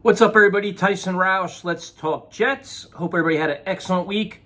What's up, everybody? Tyson Roush. Let's talk Jets. Hope everybody had an excellent week.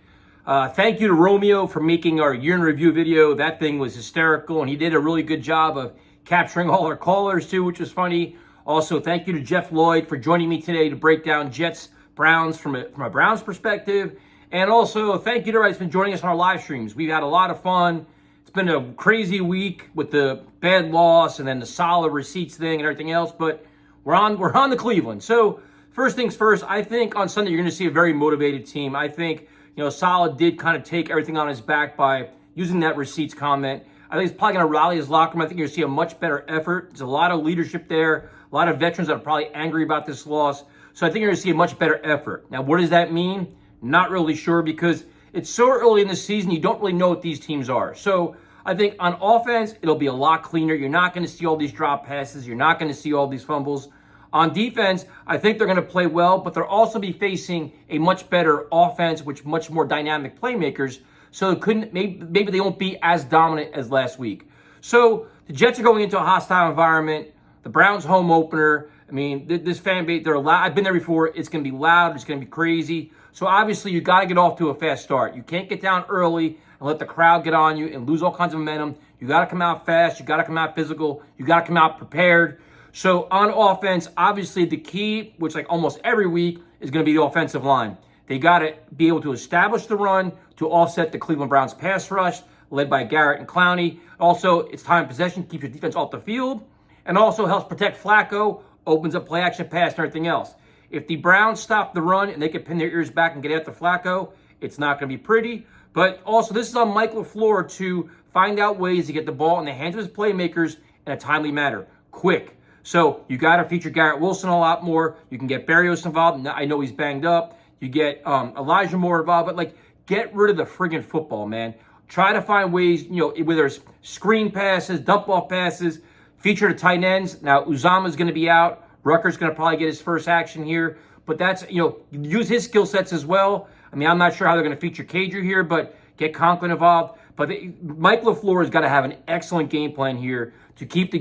Thank you to Romeo for making our year in review video. That thing was hysterical, and he did a really good job of capturing all our callers, too, which was funny. Also, thank you to Jeff Lloyd for joining me today to break down Jets Browns from a Browns perspective. And also, thank you to everybody that's been joining us on our live streams. We've had a lot of fun. It's been a crazy week with the bad loss and then the solid receipts thing and everything else, but we're on the Cleveland. So first things first, I think on Sunday you're going to see a very motivated team. I think, Saleh did kind of take everything on his back by using that receipts comment. I think he's probably going to rally his locker room. I think you're going to see a much better effort. There's a lot of leadership there, a lot of veterans that are probably angry about this loss. So I think you're going to see a much better effort. Now, what does that mean? Not really sure, because it's so early in the season, you don't really know what these teams are. So I think on offense, it'll be a lot cleaner. You're not going to see all these drop passes. You're not going to see all these fumbles. On defense, I think they're going to play well, but they'll also be facing a much better offense, which much more dynamic playmakers. So maybe they won't be as dominant as last week. So the Jets are going into a hostile environment. The Browns home opener. I mean, this fan base, they're loud. I've been there before. It's going to be loud. It's going to be crazy. So obviously, you got to get off to a fast start. You can't get down early and let the crowd get on you and lose all kinds of momentum. You got to come out fast. You got to come out physical. You got to come out prepared. So on offense, obviously the key, which like almost every week, is going to be the offensive line. They got to be able to establish the run to offset the Cleveland Browns pass rush, led by Garrett and Clowney. Also, it's time possession, keeps your defense off the field, and also helps protect Flacco, opens up play action pass and everything else. If the Browns stop the run and they can pin their ears back and get after Flacco, it's not going to be pretty. But also, this is on Mike LaFleur to find out ways to get the ball in the hands of his playmakers in a timely manner, quick. So you got to feature Garrett Wilson a lot more. You can get Berrios involved. I know he's banged up. You get Elijah Moore involved, but get rid of the friggin' football, man. Try to find ways, whether it's screen passes, dump off passes, feature the tight ends. Now Uzomah's going to be out. Rucker's going to probably get his first action here, but that's use his skill sets as well. I mean, I'm not sure how they're going to feature Cager here, but get Conklin involved. But Mike LaFleur has got to have an excellent game plan here to keep the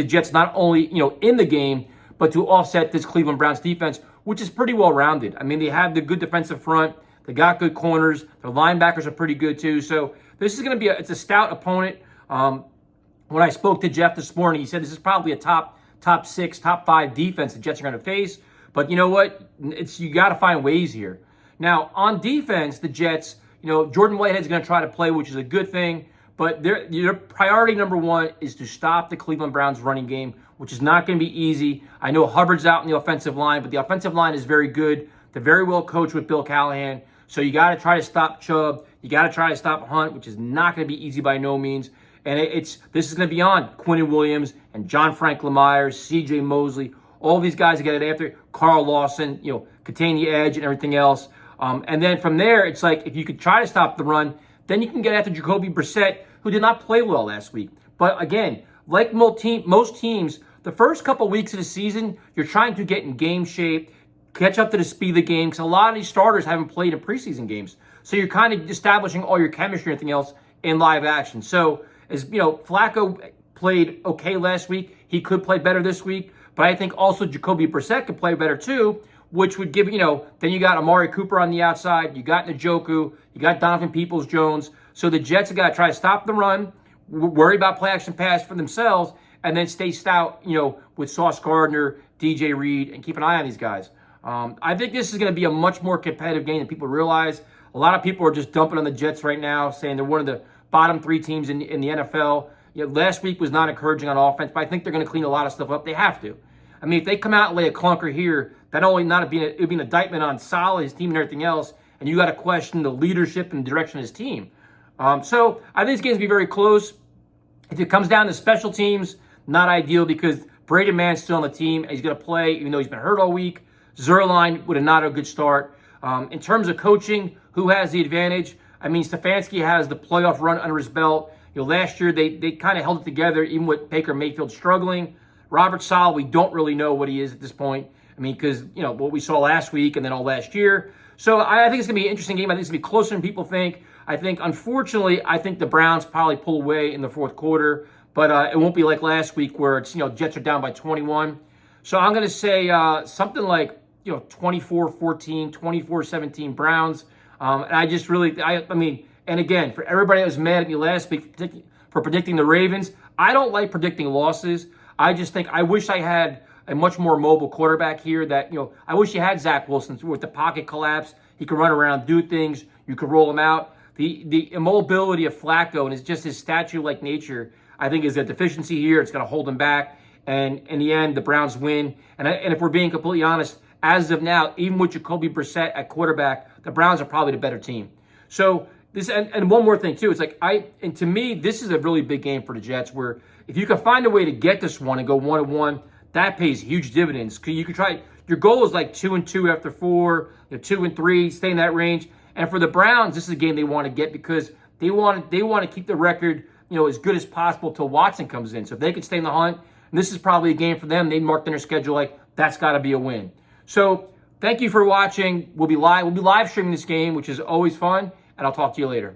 Jets not only, in the game, but to offset this Cleveland Browns defense, which is pretty well-rounded. I mean, they have the good defensive front. They got good corners. Their linebackers are pretty good, too. So this is going to be it's a stout opponent. When I spoke to Jeff this morning, he said this is probably a top 6, top 5 defense the Jets are going to face. But you know what? You got to find ways here. Now, on defense, the Jets, Jordan Whitehead's going to try to play, which is a good thing. But their priority number one is to stop the Cleveland Browns running game, which is not going to be easy. I know Hubbard's out in the offensive line, but the offensive line is very good. They're very well coached with Bill Callahan. So you got to try to stop Chubb. You got to try to stop Hunt, which is not going to be easy by no means. And this is going to be on Quinnen Williams and John Franklin Myers, C.J. Mosley, all these guys that get it after. Carl Lawson, contain the edge and everything else. And then from there, it's like if you could try to stop the run, then you can get after Jacoby Brissett, who did not play well last week. But again, like most teams, the first couple weeks of the season, you're trying to get in game shape, catch up to the speed of the game, because a lot of these starters haven't played in preseason games. So you're kind of establishing all your chemistry and everything else in live action. So as Flacco played okay last week, he could play better this week. But I think also Jacoby Brissett could play better too, which would give, then you got Amari Cooper on the outside, you got Njoku, you got Donovan Peoples-Jones. So the Jets have got to try to stop the run, worry about play action pass for themselves, and then stay stout, with Sauce Gardner, DJ Reed, and keep an eye on these guys. I think this is going to be a much more competitive game than people realize. A lot of people are just dumping on the Jets right now, saying they're one of the bottom 3 teams in the NFL. Last week was not encouraging on offense, but I think they're going to clean a lot of stuff up. They have to. I mean, if they come out and lay a clunker here, that only it would be an indictment on Saleh, his team, and everything else, and you got to question the leadership and direction of his team. So I think this game's going to be very close. If it comes down to special teams, not ideal because Braden Mann's still on the team. He's going to play even though he's been hurt all week. Zuerlein would have not had a good start. In terms of coaching, who has the advantage? I mean, Stefanski has the playoff run under his belt. Last year they kind of held it together even with Baker Mayfield struggling. Robert Saleh, we don't really know what he is at this point. I mean, because, what we saw last week and then all last year. So I think it's going to be an interesting game. I think it's going to be closer than people think. I think, unfortunately, the Browns probably pull away in the fourth quarter. But it won't be like last week where it's, Jets are down by 21. So I'm going to say something like, 24-14, 24-17 Browns. And I just really, I mean, and again, for everybody that was mad at me last week for predicting the Ravens, I don't like predicting losses. I just think I wish I had a much more mobile quarterback here that, I wish you had Zach Wilson with the pocket collapse. He could run around, do things. You could roll him out. The immobility of Flacco and it's just his statue-like nature, I think, is a deficiency here. It's going to hold him back. And in the end, the Browns win. And if we're being completely honest, as of now, even with Jacoby Brissett at quarterback, the Browns are probably the better team. So this, and one more thing too, it's like and to me, this is a really big game for the Jets. Where if you can find a way to get this one and go 1-1, that pays huge dividends. You could try. Your goal is like 2-2 after 4, 2-3, stay in that range. And for the Browns, this is a game they want to get because they want to keep the record, as good as possible till Watson comes in. So if they can stay in the hunt, and this is probably a game for them, they marked in their schedule like that's got to be a win. So thank you for watching. We'll be live streaming this game, which is always fun, and I'll talk to you later.